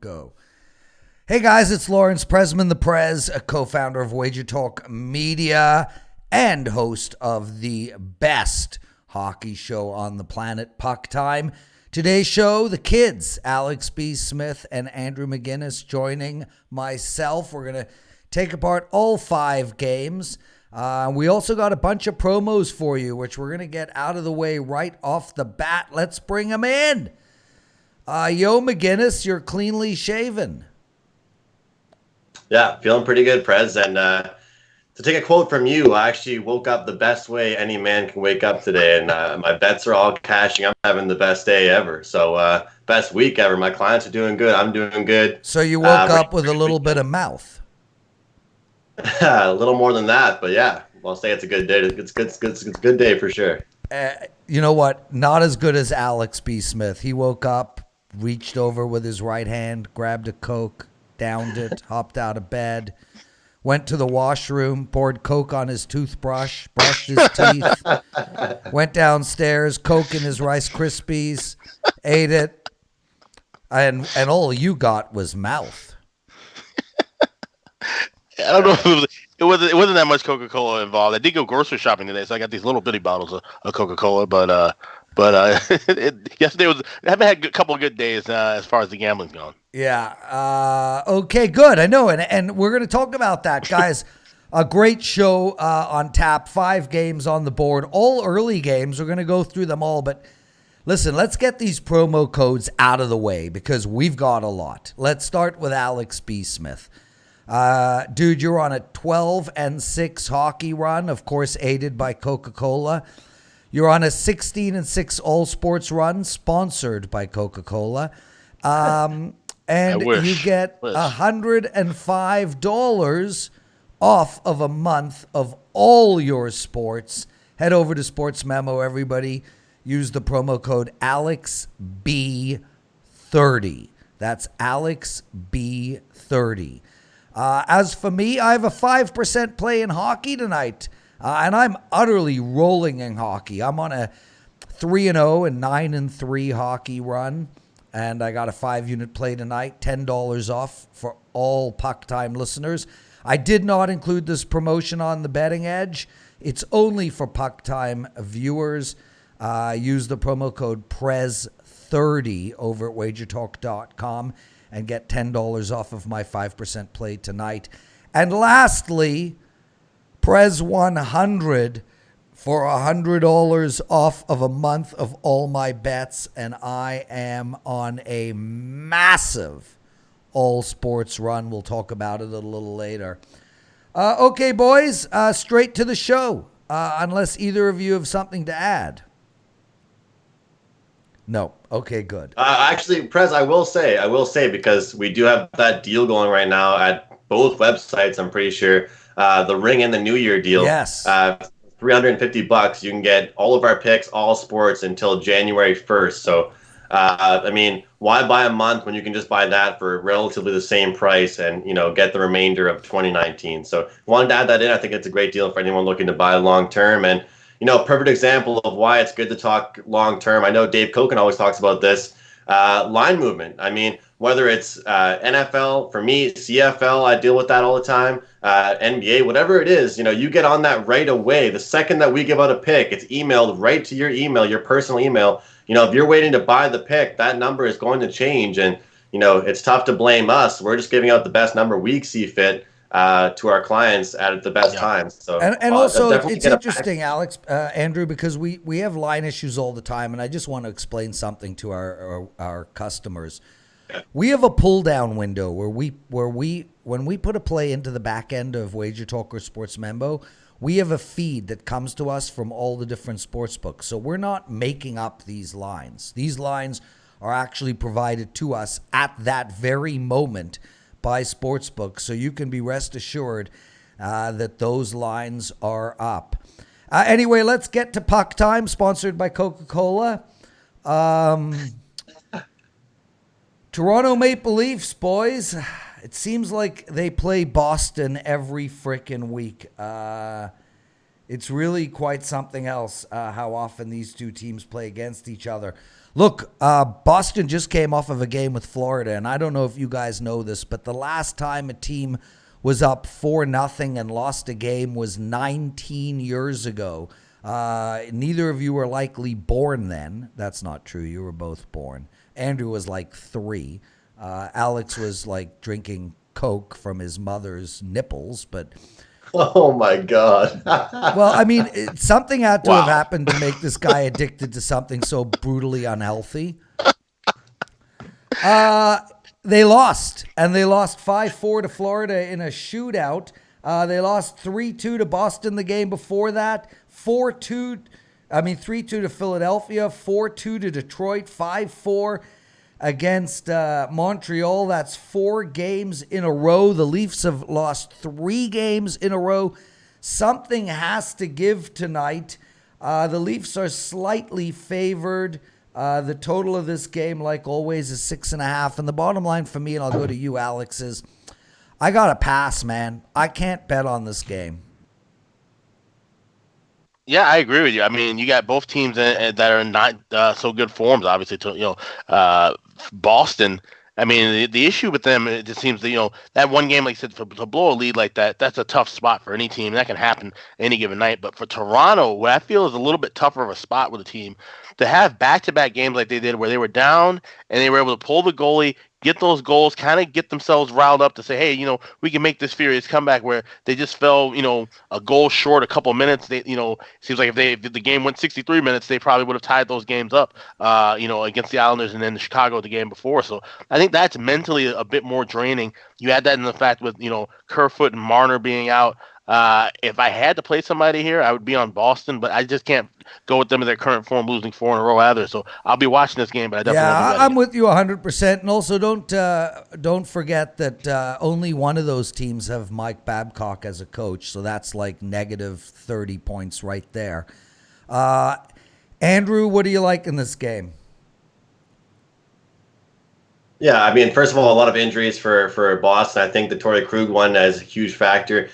Go. Hey guys, it's Lawrence Presman, the Prez, a co-founder of WagerTalk Media and host of the best hockey show on the planet, Puck Time. Today's show, the kids, Alex B. Smith and Andrew McInnis joining myself. We're going to take apart all 5 games. We also got a bunch of promos for you, which we're going to get out of the way right off the bat. Let's bring them in. Yo, McInnis, you're cleanly shaven. Yeah, feeling pretty good, Prez. And to take a quote from you, I actually woke up the best way any man can wake up today. And my bets are all cashing. I'm having the best day ever. So best week ever. My clients are doing good. I'm doing good. So you woke up with a little bit of mouth. A little more than that. But yeah, I'll say it's a good day. It's a good day for sure. You know what? Not as good as Alex B. Smith. He woke up, reached over with his right hand, grabbed a Coke, downed it, hopped out of bed, went to the washroom, poured Coke on his toothbrush, brushed his teeth, went downstairs, Coke in his Rice Krispies, ate it, and all you got was mouth. I don't know if it wasn't that much Coca-Cola involved. I did go grocery shopping today, so I got these little bitty bottles of Coca-Cola, but yesterday I haven't had a couple of good days as far as the gambling's gone. Yeah. Okay, good. I know. And we're going to talk about that, guys. A great show on tap. 5 games on the board. All early games. We're going to go through them all. But listen, let's get these promo codes out of the way because we've got a lot. Let's start with Alex B. Smith. Dude, you're on a 12-6 hockey run, of course, aided by Coca-Cola. You're on a 16-6 all sports run, sponsored by Coca-Cola. And you get $105 off of a month of all your sports. Head over to Sports Memo, everybody. Use the promo code AlexB30. That's AlexB30. As for me, I have a 5% play in hockey tonight. And I'm utterly rolling in hockey. I'm on a 3-0 and 9-3 hockey run. And I got a 5-unit play tonight, $10 off for all Puck Time listeners. I did not include this promotion on the Betting Edge. It's only for Puck Time viewers. Use the promo code PREZ30 over at WagerTalk.com and get $10 off of my 5% play tonight. And lastly, Prez 100 for $100 off of a month of all my bets, and I am on a massive all sports run. We'll talk about it a little later. Okay, boys, straight to the show, unless either of you have something to add. No. Okay, good. Actually, Prez, I will say, because we do have that deal going right now at both websites, I'm pretty sure. The Ring and the New Year deal. Yes. $350. You can get all of our picks, all sports until January 1st. So, I mean, why buy a month when you can just buy that for relatively the same price and, get the remainder of 2019. So wanted to add that in. I think it's a great deal for anyone looking to buy long term. And, perfect example of why it's good to talk long term. I know Dave Koken always talks about this. Line movement. I mean, whether it's NFL, for me, CFL, I deal with that all the time, NBA, whatever it is, you get on that right away. The second that we give out a pick, it's emailed right to your email, your personal email. If you're waiting to buy the pick, that number is going to change. And, it's tough to blame us. We're just giving out the best number we see fit to our clients at the best times. So, and also, it's interesting, Alex, Andrew, because we have line issues all the time, and I just want to explain something to our customers. We have a pull down window where when we put a play into the back end of WagerTalk or Sports Memo, we have a feed that comes to us from all the different sports books. So we're not making up these lines. These lines are actually provided to us at that very moment by sportsbooks. So you can be rest assured that those lines are up. Anyway, let's get to Puck Time, sponsored by Coca-Cola. Toronto Maple Leafs, boys. It seems like they play Boston every frickin' week. It's really quite something else how often these two teams play against each other. Look, Boston just came off of a game with Florida, and I don't know if you guys know this, but the last time a team was up 4-0 and lost a game was 19 years ago. Neither of you were likely born then. That's not true. You were both born. Andrew was like 3. Alex was like drinking Coke from his mother's nipples, but... Oh, my God. Well, I mean, something had to have happened to make this guy addicted to something so brutally unhealthy. They lost, and they lost 5-4 to Florida in a shootout. They lost 3-2 to Boston the game before that, 3-2 to Philadelphia, 4-2 to Detroit, 5-4 against Montreal. That's 4 games in a row. The Leafs have lost 3 games in a row. Something has to give tonight. The Leafs are slightly favored. The total of this game, like always, is 6.5. And the bottom line for me, and I'll go to you, Alex, is I got to pass, man. I can't bet on this game. Yeah, I agree with you. I mean, you got both teams that are not so good forms, obviously. Boston. I mean, the issue with them, it just seems that, that one game, like I said, to blow a lead like that, that's a tough spot for any team. That can happen any given night. But for Toronto, what I feel is a little bit tougher of a spot with a team to have back-to-back games like they did where they were down and they were able to pull the goalie, get those goals, kind of get themselves riled up to say, hey, we can make this furious comeback, where they just fell, a goal short a couple of minutes. They, seems like if the game went 63 minutes, they probably would have tied those games up, against the Islanders and then Chicago the game before. So I think that's mentally a bit more draining. You add that in the fact with, Kerfoot and Marner being out. If I had to play somebody here, I would be on Boston, but I just can't go with them in their current form, losing 4 in a row either. So I'll be watching this game, but I definitely won't be betting I'm with you 100%. And also don't forget that only one of those teams have Mike Babcock as a coach, so that's like negative 30 points right there. Andrew, what do you like in this game? Yeah, I mean, first of all, a lot of injuries for Boston. I think the Torrey Krug one is a huge factor.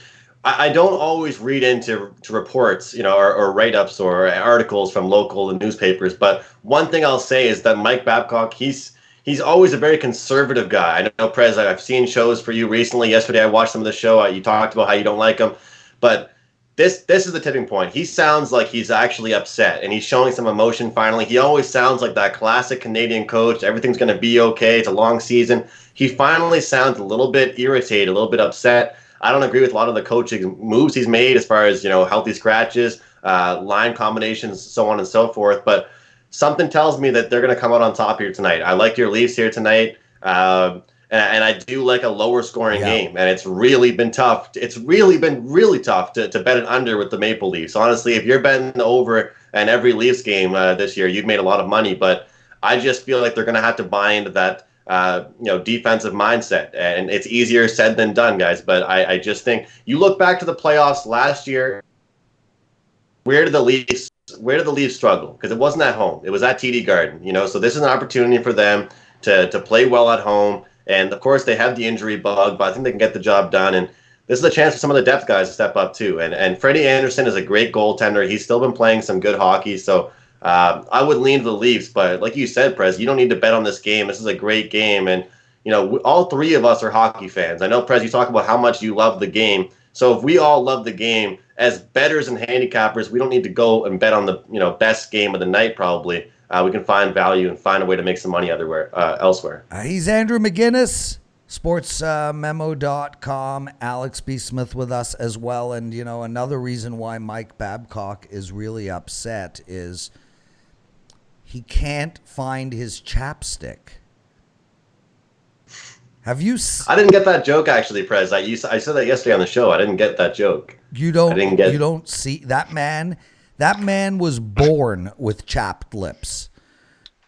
I don't always read into reports, or write-ups or articles from local newspapers. But one thing I'll say is that Mike Babcock, he's always a very conservative guy. I know, Prez, I've seen shows for you recently. Yesterday, I watched some of the show. You talked about how you don't like him. But this is the tipping point. He sounds like he's actually upset, and he's showing some emotion finally. He always sounds like that classic Canadian coach. Everything's going to be okay. It's a long season. He finally sounds a little bit irritated, a little bit upset. I don't agree with a lot of the coaching moves he's made as far as, healthy scratches, line combinations, so on and so forth. But something tells me that they're going to come out on top here tonight. I like your Leafs here tonight. And I do like a lower scoring game. And it's really been tough. It's really been really tough to bet it under with the Maple Leafs. Honestly, if you're betting over in every Leafs game this year, you've made a lot of money. But I just feel like they're going to have to buy into that defensive mindset, and it's easier said than done, guys. But I just think you look back to the playoffs last year. Where did the Leafs struggle? Because it wasn't at home; it was at TD Garden. So this is an opportunity for them to play well at home. And of course, they have the injury bug, but I think they can get the job done. And this is a chance for some of the depth guys to step up too. And Freddie Anderson is a great goaltender. He's still been playing some good hockey, so. I would lean to the Leafs, but like you said, Prez, you don't need to bet on this game. This is a great game, and all 3 of us are hockey fans. I know, Prez, you talk about how much you love the game. So if we all love the game, as bettors and handicappers, we don't need to go and bet on the best game of the night. Probably we can find value and find a way to make some money elsewhere. He's Andrew McInnis, sportsmemo.com. Alex B. Smith with us as well, and another reason why Mike Babcock is really upset is. He can't find his chapstick. Have you? I didn't get that joke, actually, Prez. I said that yesterday on the show. I didn't get that joke. You don't see that man. That man was born with chapped lips.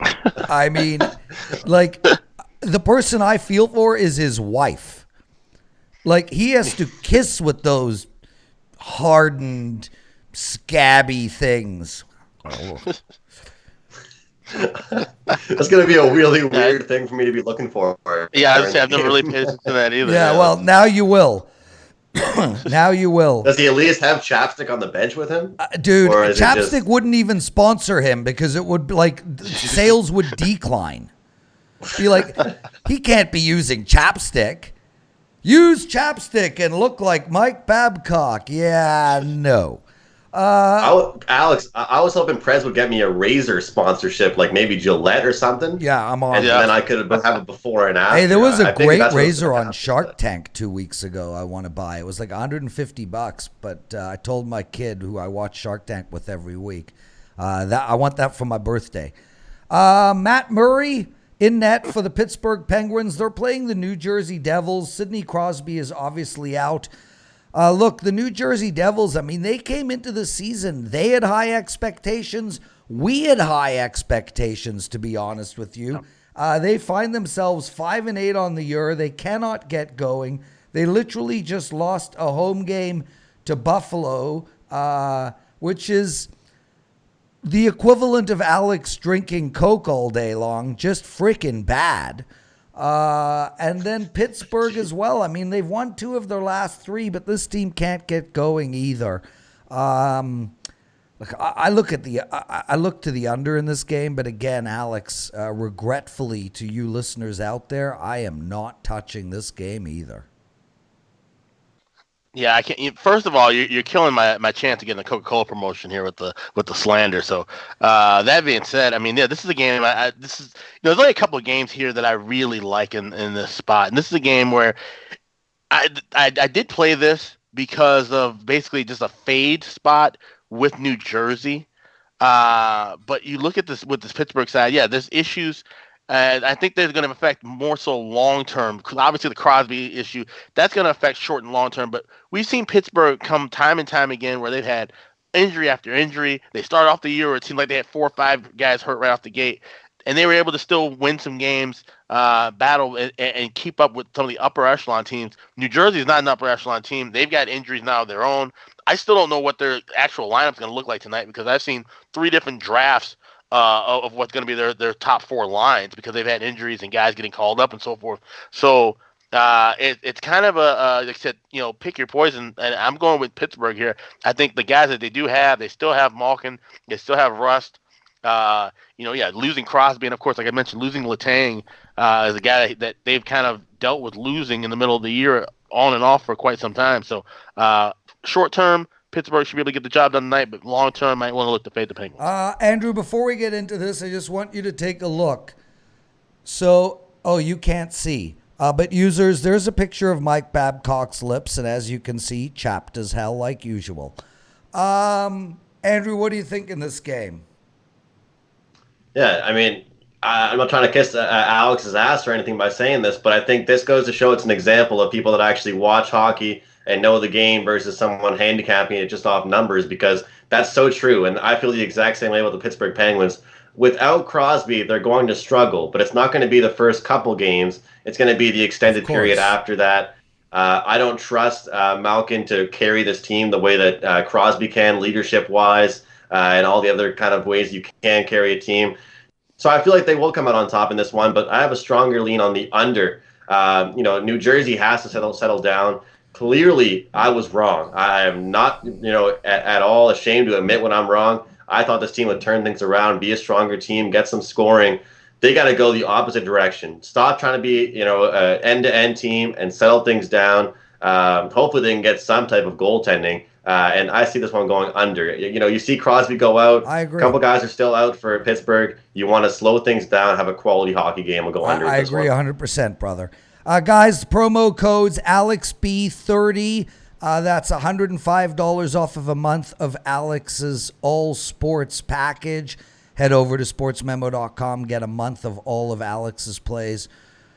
I mean, like, the person I feel for is his wife. Like, he has to kiss with those hardened, scabby things. Oh. That's going to be a really weird thing for me to be looking for. Yeah, I've never really paid attention to that either. Yeah, well, now you will. Now you will. Does he at least have chapstick on the bench with him? Dude, Or is it Chapstick just- wouldn't even sponsor him because it would, like, sales would decline. Be like, he can't be using chapstick. Use chapstick and look like Mike Babcock. Yeah, no. Alex, I was hoping Prez would get me a razor sponsorship, like maybe Gillette or something. Yeah, I'm on. And then I could have a before and after. Hey, there was a I figured great that's what was razor gonna on happen. Shark Tank 2 weeks ago I want to buy. It was like $150, but I told my kid, who I watch Shark Tank with every week, that I want that for my birthday. Matt Murray in net for the Pittsburgh Penguins. They're playing the New Jersey Devils. Sidney Crosby is obviously out. Look, the New Jersey Devils, I mean, they came into the season. They had high expectations. We had high expectations, to be honest with you. They find themselves 5-8 on the year. They cannot get going. They literally just lost a home game to Buffalo, which is the equivalent of Alex drinking Coke all day long, just freaking bad. And then Pittsburgh as well. I mean, they've won 2 of their last 3, but this team can't get going either. Look, I look to the under in this game, but again, Alex, regretfully to you listeners out there, I am not touching this game either. Yeah, I can't. First of all, you're killing my chance of getting a Coca-Cola promotion here with the slander. So that being said, I mean, yeah, this is a game. There's only a couple of games here that I really like in this spot, and this is a game where I did play this because of basically just a fade spot with New Jersey. But you look at this with this Pittsburgh side, yeah, there's issues. And I think they're going to affect more so long term. Obviously, the Crosby issue, that's going to affect short and long term. But we've seen Pittsburgh come time and time again where they've had injury after injury. They started off the year where it seemed like they had 4 or 5 guys hurt right off the gate. And they were able to still win some games, battle, and keep up with some of the upper echelon teams. New Jersey is not an upper echelon team. They've got injuries now of their own. I still don't know what their actual lineup is going to look like tonight because I've seen 3 different drafts of what's going to be their top 4 lines because they've had injuries and guys getting called up and so forth. So it's kind of like I said, pick your poison. And I'm going with Pittsburgh here. I think the guys that they do have, they still have Malkin, they still have Rust. Losing Crosby, and of course, like I mentioned, losing Letang is a guy that they've kind of dealt with losing in the middle of the year on and off for quite some time. So short term, Pittsburgh should be able to get the job done tonight, but long term, might want to look to fade the Penguins. Andrew, before we get into this, I just want you to take a look. So, you can't see. But users, there's a picture of Mike Babcock's lips, and as you can see, chapped as hell like usual. Andrew, what do you think in this game? Yeah, I mean, I'm not trying to kiss Alex's ass or anything by saying this, but I think this goes to show it's an example of people that actually watch hockey and know the game versus someone handicapping it just off numbers, because that's so true. And I feel the exact same way about the Pittsburgh Penguins. Without Crosby, they're going to struggle, but it's not going to be the first couple games. It's going to be the extended period after that. I don't trust Malkin to carry this team the way that Crosby can, leadership-wise, and all the other kind of ways you can carry a team. So I feel like they will come out on top in this one, but I have a stronger lean on the under. New Jersey has to settle down. Clearly, I was wrong. I am not, at all ashamed to admit when I'm wrong. I thought this team would turn things around, be a stronger team, get some scoring. They got to go the opposite direction. Stop trying to be, an end-to-end team and settle things down. Hopefully, they can get some type of goaltending. And I see this one going under. You see Crosby go out. I agree. A couple guys are still out for Pittsburgh. You want to slow things down, have a quality hockey game. We'll go under. I agree 100%, brother. Guys, promo codes AlexB30. That's $105 off of a month of Alex's All Sports package. Head over to sportsmemo.com. Get a month of all of Alex's plays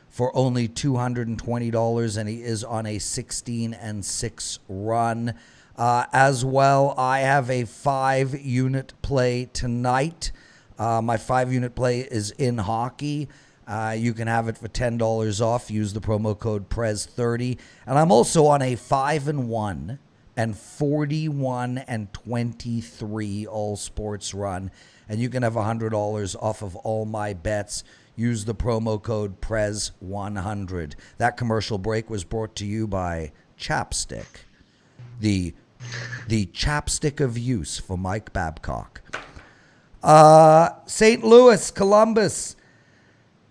for only $220, and he is on a 16-6 run. As well, I have a 5-unit play tonight. My 5-unit play is in hockey. You can have it for $10 off. Use the promo code PREZ30. And I'm also on a 5-1 and 41-23 all sports run. And you can have $100 off of all my bets. Use the promo code PREZ100. That commercial break was brought to you by Chapstick. the chapstick of use for Mike Babcock. St. Louis, Columbus.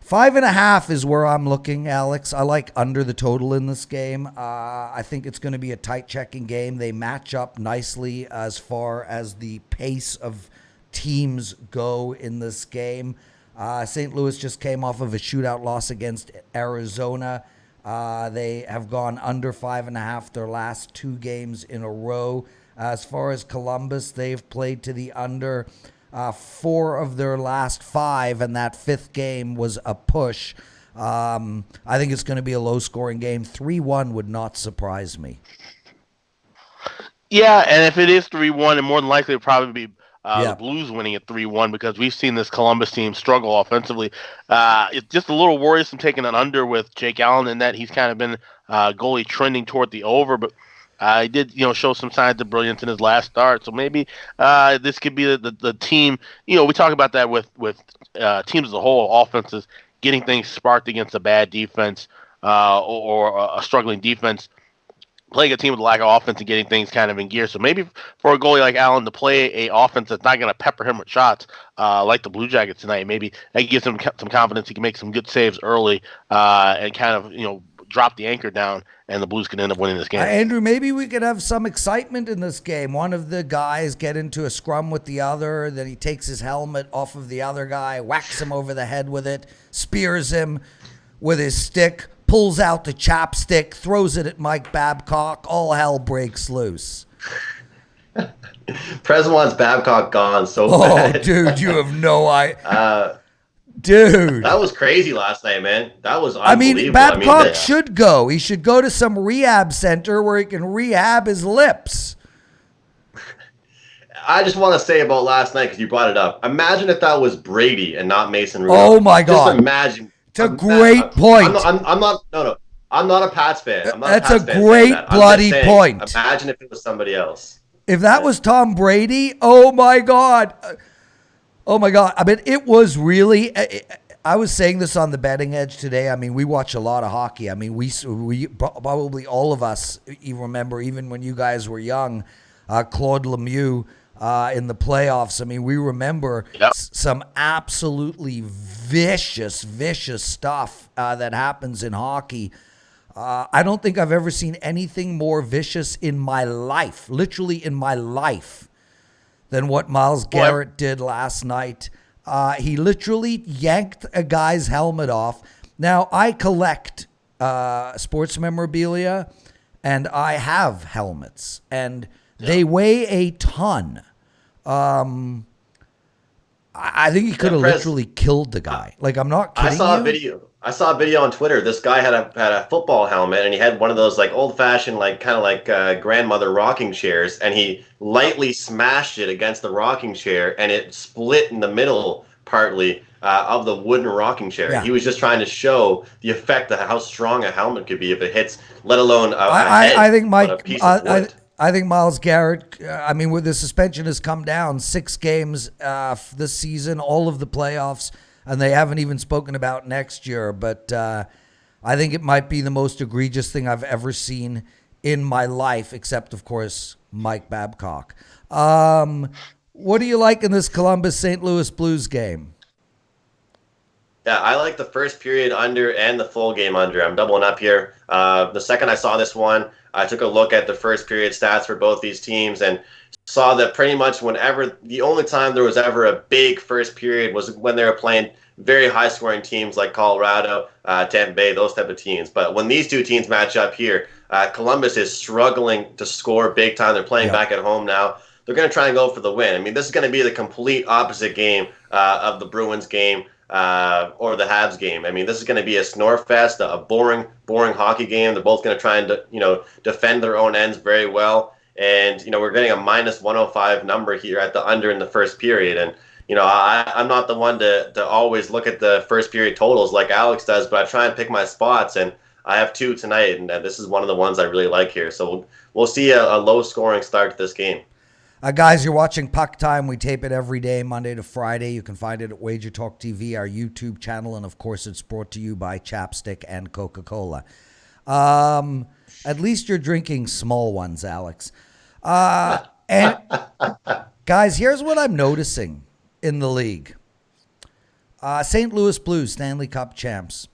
5.5 is where I'm looking, Alex. I like under the total in this game. I think it's going to be a tight checking game. They match up nicely as far as the pace of teams go in this game. St. Louis just came off of a shootout loss against Arizona. They have gone under 5.5 their last 2 games in a row. As far as Columbus, they've played to the under 4 of their last 5, and that 5th game was a push. I think it's going to be a low-scoring game. 3-1 would not surprise me. Yeah, and if it is 3-1, and more than likely it'll probably be the Blues winning at 3-1, because we've seen this Columbus team struggle offensively. It's just a little worrisome taking an under with Jake Allen in that he's kind of been goalie trending toward the over, but he did, show some signs of brilliance in his last start. So maybe this could be the team. We talk about that with teams as a whole, offenses getting things sparked against a bad defense or a struggling defense, playing a team with a lack of offense and getting things kind of in gear. So maybe for a goalie like Allen to play a offense that's not going to pepper him with shots like the Blue Jackets tonight, maybe that gives him some confidence. He can make some good saves early and kind of, drop the anchor down, and the Blues can end up winning this game. Andrew, maybe we could have some excitement in this game. One of the guys get into a scrum with the other, then he takes his helmet off of the other guy, whacks him over the head with it, spears him with his stick, pulls out the chapstick, throws it at Mike Babcock. All hell breaks loose. Prez wants Babcock gone so bad. Oh, dude, you have no idea. Dude. That was crazy last night, man. That was unbelievable. Babcock should go. He should go to some rehab center where he can rehab his lips. I just want to say about last night, because you brought it up. Imagine if that was Brady and not Mason Rudolph. Oh, my God. Just imagine. It's a great point. I'm not a Pats fan. That's a great bloody point. Imagine if it was somebody else. If that was Tom Brady, oh, my God. Oh, my God. I mean, it was really I was saying this on the Betting Edge today. I mean, we watch a lot of hockey. I mean, we probably all of us remember, even when you guys were young, Claude Lemieux in the playoffs. I mean, we remember some absolutely vicious stuff that happens in hockey. I don't think I've ever seen anything more vicious in my life, literally in my life, than what Myles Garrett did last night. He literally yanked a guy's helmet off. Now, I collect sports memorabilia, and I have helmets, and they weigh a ton. I think he could have literally killed the guy. Like, I'm not kidding you. I saw a video on Twitter. This guy had a football helmet, and he had one of those like old-fashioned, grandmother rocking chairs, and he lightly smashed it against the rocking chair, and it split in the middle partly of the wooden rocking chair. Yeah. He was just trying to show the effect of how strong a helmet could be if it hits, let alone a head. I think Mike. On a piece of wood. I think Myles Garrett, with the suspension has come down 6 games this season, all of the playoffs, and they haven't even spoken about next year. But I think it might be the most egregious thing I've ever seen in my life, except, of course, Mike Babcock. What do you like in this Columbus-St. Louis Blues game? Yeah, I like the first period under and the full game under. I'm doubling up here. The second I saw this one, I took a look at the first period stats for both these teams and saw that pretty much the only time there was ever a big first period was when they were playing very high-scoring teams like Colorado, Tampa Bay, those type of teams. But when these two teams match up here, Columbus is struggling to score big time. They're playing back at home now. They're going to try and go for the win. I mean, this is going to be the complete opposite game of the Bruins game or the Habs game. I mean, this is going to be a snore fest, a boring hockey game. They're both going to try and defend their own ends very well. And we're getting a minus 105 number here at the under in the first period. And I'm not the one to always look at the first period totals like Alex does, but I try and pick my spots, and I have 2 tonight, and this is one of the ones I really like here. So we'll see a low-scoring start to this game. Guys, you're watching Puck Time. We tape it every day, Monday to Friday. You can find it at WagerTalk TV, our YouTube channel, and, of course, it's brought to you by Chapstick and Coca-Cola. At least you're drinking small ones, Alex. And guys, here's what I'm noticing in the league. St. Louis Blues, Stanley Cup champs.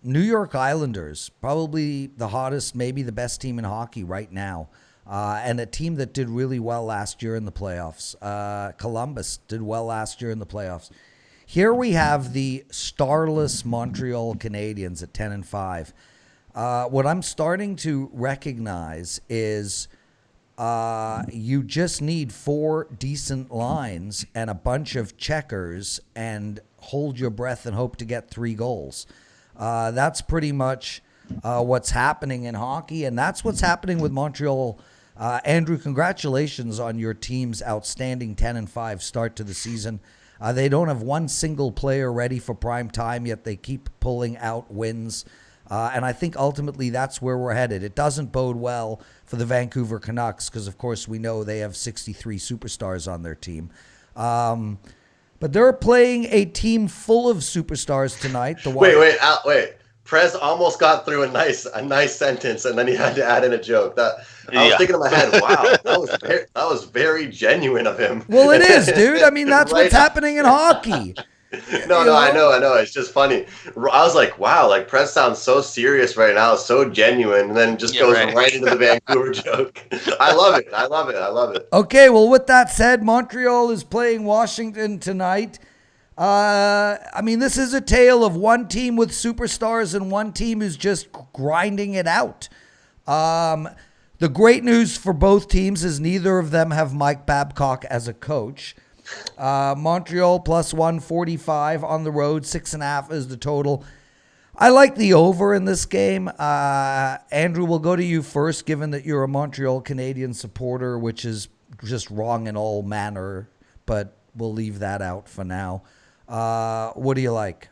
New York Islanders, probably the hottest, maybe the best team in hockey right now. And a team that did really well last year in the playoffs. Columbus did well last year in the playoffs. Here we have the starless Montreal Canadiens at 10-5. What I'm starting to recognize is you just need 4 decent lines and a bunch of checkers and hold your breath and hope to get 3 goals. That's pretty much what's happening in hockey, and that's what's happening with Montreal. Andrew, congratulations on your team's outstanding 10-5 start to the season. They don't have one single player ready for prime time, yet they keep pulling out wins. And I think ultimately that's where we're headed. It doesn't bode well for the Vancouver Canucks because, of course, we know they have 63 superstars on their team. But they're playing a team full of superstars tonight. Wait. Prez almost got through a nice sentence, and then he had to add in a joke. I was thinking in my head, wow, that was very genuine of him. Well, it is, dude. I mean, that's right. What's happening in hockey. No, I know. It's just funny. I was like, wow, like Prez sounds so serious right now, so genuine, and then just goes right into the Vancouver joke. I love it. Okay, well, with that said, Montreal is playing Washington tonight. I mean, this is a tale of one team with superstars and one team who's just grinding it out. The great news for both teams is neither of them have Mike Babcock as a coach. Montreal plus 145 on the road, 6.5 is the total. I like the over in this game. Andrew, we'll go to you first, given that you're a Montreal Canadiens supporter, which is just wrong in all manner, but we'll leave that out for now. What do you like?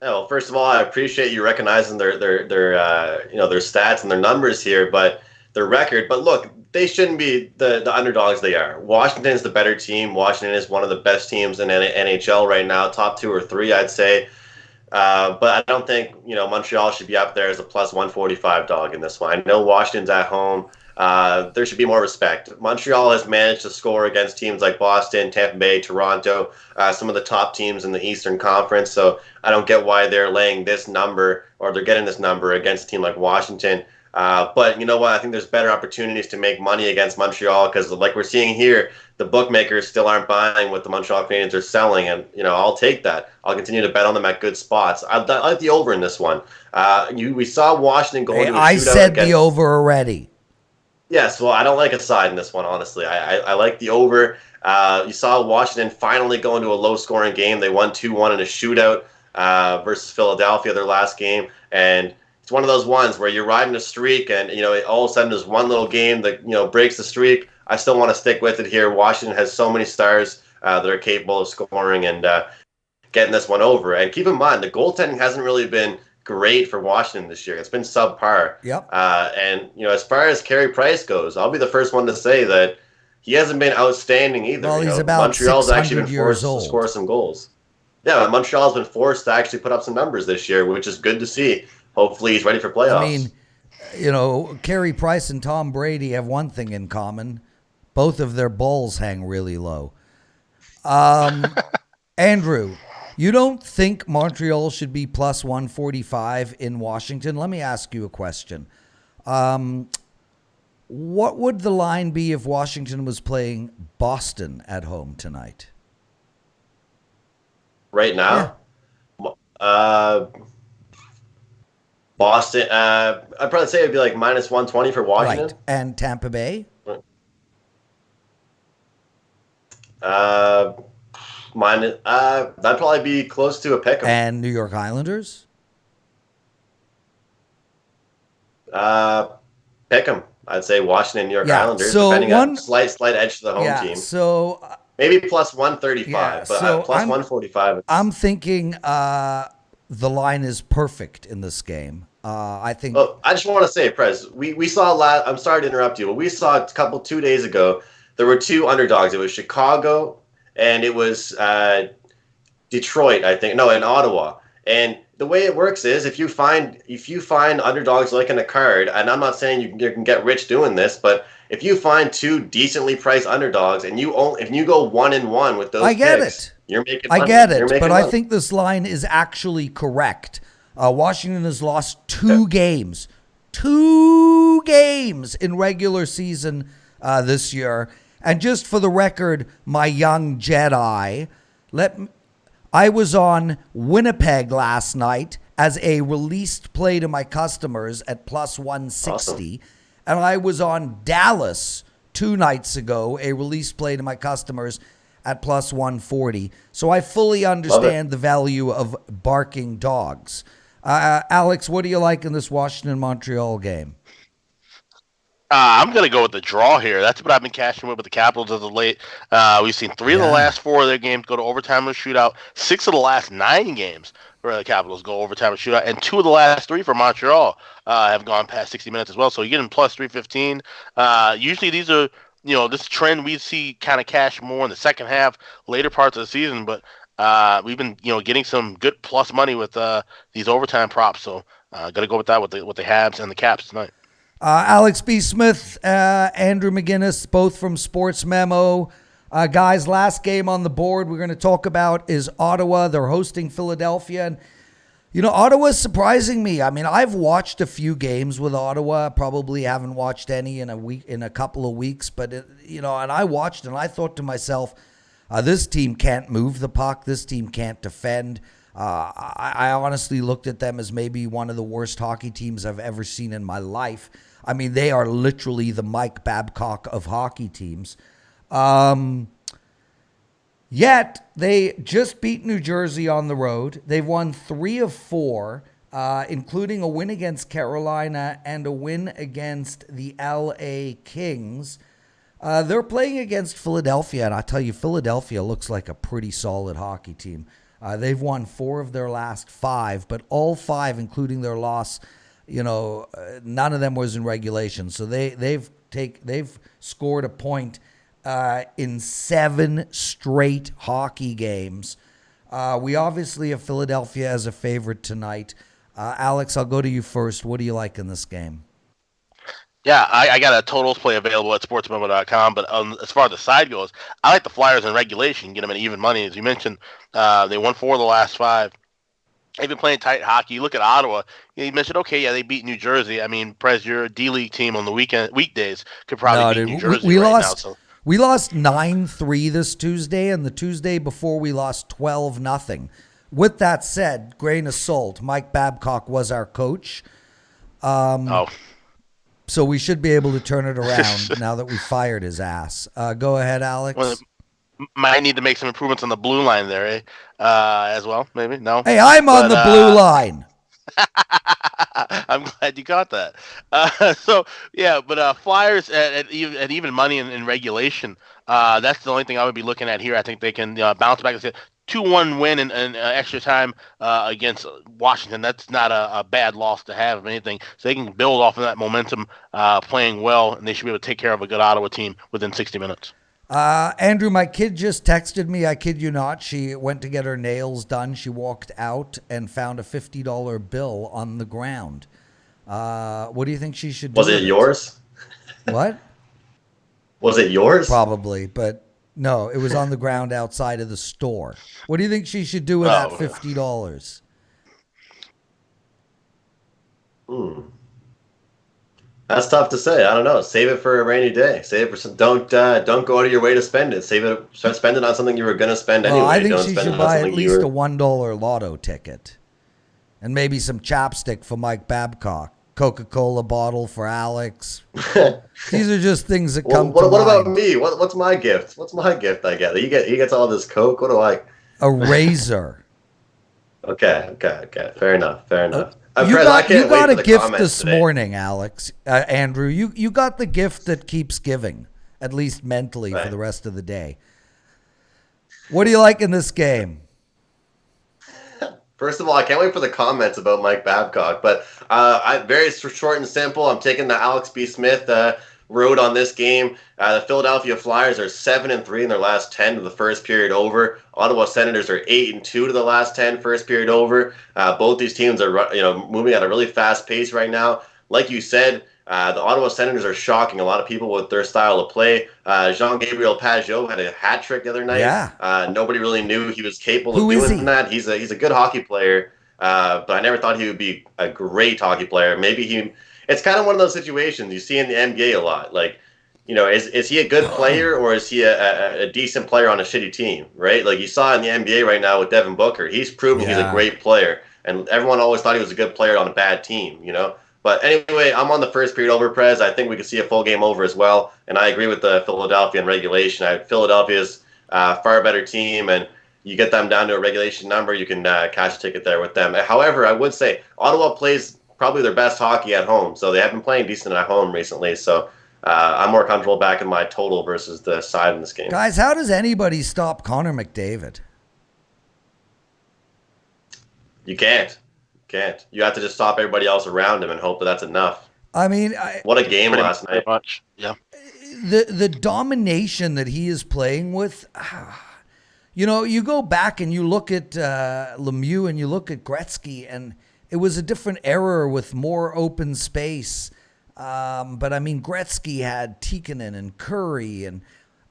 Well, first of all, I appreciate you recognizing their stats and their numbers here, but their record. But look, they shouldn't be the underdogs they are. Washington is the better team. Washington is one of the best teams in NHL right now, top 2 or 3, I'd say. But I don't think Montreal should be up there as a plus 145 dog in this one. I know Washington's at home. There should be more respect. Montreal has managed to score against teams like Boston, Tampa Bay, Toronto, some of the top teams in the Eastern Conference. So I don't get why they're laying this number or they're getting this number against a team like Washington. But you know what? I think there's better opportunities to make money against Montreal because like we're seeing here, the bookmakers still aren't buying what the Montreal Canadiens are selling. And, I'll take that. I'll continue to bet on them at good spots. I like the over in this one. We saw Washington go into a shootout. I said the over already. Yes, well, I don't like a side in this one, honestly. I like the over. You saw Washington finally go into a low-scoring game. They won 2-1 in a shootout versus Philadelphia, their last game. And it's one of those ones where you're riding a streak and, all of a sudden there's one little game that, breaks the streak. I still want to stick with it here. Washington has so many stars that are capable of scoring and getting this one over. And keep in mind, the goaltending hasn't really been great for Washington this year. It's been subpar. Yep. And as far as Carey Price goes, I'll be the first one to say that he hasn't been outstanding either. Well, he's about Montreal's 600 actually been years forced old. to score some goals. Yeah, Montreal's been forced to actually put up some numbers this year, which is good to see. Hopefully, he's ready for playoffs. I mean, Carey Price and Tom Brady have one thing in common: both of their balls hang really low. Andrew. You don't think Montreal should be plus 145 in Washington? Let me ask you a question. What would the line be if Washington was playing Boston at home tonight? Right now? Yeah. Boston, I'd probably say it'd be like minus 120 for Washington. Right. And Tampa Bay? That'd probably be close to a pick 'em. And New York Islanders? Pick 'em. I'd say Washington and New York Islanders, so depending on slight edge to the home team. So maybe plus 135, but plus 145. I'm thinking the line is perfect in this game. I think. Well, I just want to say, Prez, we saw I'm sorry to interrupt you, but we saw 2 days ago. There were 2 underdogs. It was Chicago. And it was Detroit, I think. No, in Ottawa. And the way it works is if you find underdogs like in a card, and I'm not saying you can get rich doing this, but if you find two decently priced underdogs and if you go 1-1 with those I get picks, it. you're making money. I get it, but money. I think this line is actually correct. Washington has lost two games in regular season this year. And just for the record, my young Jedi, I was on Winnipeg last night as a released play to my customers at plus 160. Awesome. And I was on Dallas 2 nights ago, a release play to my customers at plus 140. So I fully understand the value of barking dogs. Alex, what do you like in this Washington-Montreal game? I'm going to go with the draw here. That's what I've been cashing with the Capitals as of late. We've seen 3 of the last 4 of their games go to overtime or shootout, 6 of the last 9 games for the Capitals go overtime or shootout, and 2 of the last 3 for Montreal have gone past 60 minutes as well. So you're getting plus 315. Usually these are, this trend we see kind of cash more in the second half, later parts of the season, but we've been, getting some good plus money with these overtime props. So got to go with that with the Habs and the Caps tonight. Alex B. Smith, Andrew McInnis, both from Sports Memo. Guys, last game on the board we're going to talk about is Ottawa. They're hosting Philadelphia. And, Ottawa's surprising me. I mean, I've watched a few games with Ottawa. Probably haven't watched any in a couple of weeks. But, and I watched and I thought to myself, this team can't move the puck. This team can't defend. I honestly looked at them as maybe one of the worst hockey teams I've ever seen in my life. I mean, they are literally the Mike Babcock of hockey teams. Yet, they just beat New Jersey on the road. They've won 3 of 4, including a win against Carolina and a win against the LA Kings. They're playing against Philadelphia, and I tell you, Philadelphia looks like a pretty solid hockey team. They've won 4 of their last 5, but all 5, including their loss, none of them was in regulation. So they've scored a point in 7 straight hockey games. We obviously have Philadelphia as a favorite tonight. Alex, I'll go to you first. What do you like in this game? Yeah, I got a totals play available at sportsmemo.com, but as far as the side goes, I like the Flyers in regulation, get them in even money. As you mentioned, they won 4 of the last 5. They've been playing tight hockey. You look at Ottawa, you mentioned, okay, yeah, they beat New Jersey. I mean, Prez, your D-League team on the weekdays could probably beat New Jersey now. So. We lost 9-3 this Tuesday, and the Tuesday before we lost 12-0. With that said, grain of salt, Mike Babcock was our coach. So we should be able to turn it around now that we fired his ass. Go ahead, Alex. Well, might need to make some improvements on the blue line there, as well, maybe? No? Hey, I'm on the blue line. I'm glad you got that. Flyers at even money in regulation, that's the only thing I would be looking at here. I think they can bounce back and say 2-1 win in extra time against Washington. That's not a bad loss to have, if anything. So they can build off of that momentum playing well, and they should be able to take care of a good Ottawa team within 60 minutes. Andrew, my kid just texted me. I kid you not. She went to get her nails done. She walked out and found a $50 bill on the ground. What do you think she should do? Was it yours? What? Was it yours? Probably, but no, it was on the ground outside of the store. What do you think she should do with that $50? That's tough to say. I don't know. Save it for a rainy day. Save it for some. Don't go out of your way to spend it. Save it. Start spending on something you were going to spend anyway. I think she should buy at least a $1 lotto ticket, and maybe some chapstick for Mike Babcock. Coca-Cola bottle for Alex. These are just things that come. What about me? What's my gift? What's my gift? I get. He gets all this Coke. What do I? A razor. Okay. Fair enough. You got a gift this morning, Alex. Andrew, you got the gift that keeps giving, at least mentally, for the rest of the day. What do you like in this game? First of all, I can't wait for the comments about Mike Babcock, but very short and simple. I'm taking the Alex B. Smith road on this game. The Philadelphia Flyers are 7-3 in their last 10 to the first period over. Ottawa Senators are 8-2 to the last 10 first period over. Both these teams are moving at a really fast pace right now. Like you said, The Ottawa Senators are shocking a lot of people with their style of play. Jean-Gabriel Pageau had a hat trick the other night. Yeah. Nobody really knew he was capable Who of is doing he? that. He's a good hockey player, but I never thought he would be a great hockey player. It's kind of one of those situations you see in the NBA a lot. Like, is he a good player or is he a decent player on a shitty team, right? Like you saw in the NBA right now with Devin Booker. He's proven he's a great player, and everyone always thought he was a good player on a bad team, But anyway, I'm on the first period over, Prez. I think we could see a full game over as well, and I agree with the Philadelphia in regulation. Philadelphia's far better team, and you get them down to a regulation number, you can cash a ticket there with them. However, I would say Ottawa plays probably their best hockey at home, so they have been playing decent at home recently, so I'm more comfortable backing my total versus the side in this game. Guys, how does anybody stop Connor McDavid? You can't. You have to just stop everybody else around him and hope that that's enough. I mean, what a game last night. Much. Yeah. The domination that he is playing with, you go back and you look at Lemieux and you look at Gretzky, and it was a different era with more open space. But I mean, Gretzky had Tikkanen and Curry and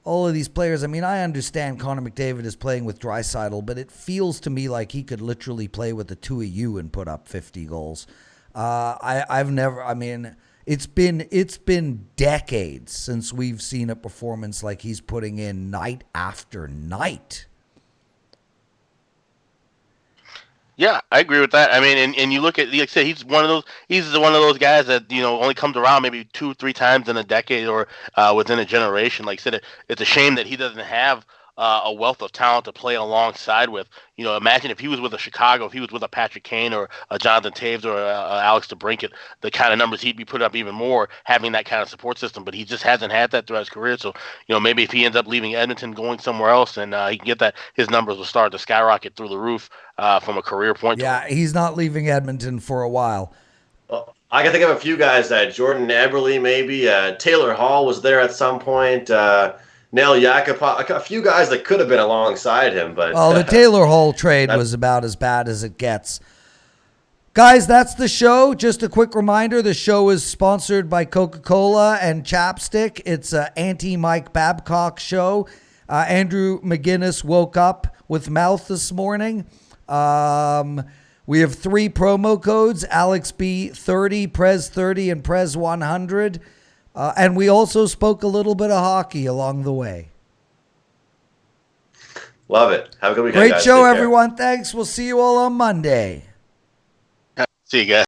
all of these players. I mean, I understand Connor McDavid is playing with Draisaitl, but it feels to me like he could literally play with the two of you and put up 50 goals. It's been decades since we've seen a performance like he's putting in night after night. Yeah, I agree with that. I mean, and you look at, like I said, he's one of those guys that, only comes around maybe 2-3 times in a decade or within a generation. Like I said, it's a shame that he doesn't have a wealth of talent to play alongside with. Imagine if he was with a Chicago, if he was with a Patrick Kane or a Jonathan Toews or a Alex DeBrincat, the kind of numbers he'd be putting up even more, having that kind of support system. But he just hasn't had that throughout his career. So, maybe if he ends up leaving Edmonton, going somewhere else, and he can get that, his numbers will start to skyrocket through the roof from a career point. Yeah, he's not leaving Edmonton for a while. Well, I can think of a few guys. Jordan Eberle, maybe. Taylor Hall was there at some point. Nail Yakupov, a few guys that could have been alongside him. But the Taylor Hall trade was about as bad as it gets. Guys, that's the show. Just a quick reminder, the show is sponsored by Coca-Cola and Chapstick. It's an anti-Mike Babcock show. Andrew McInnis woke up with mouth this morning. We have 3 promo codes, AlexB30, Prez30, and Prez100. And we also spoke a little bit of hockey along the way. Love it. Have a good weekend, Great guys. show, everyone. Thanks. We'll see you all on Monday. See you guys.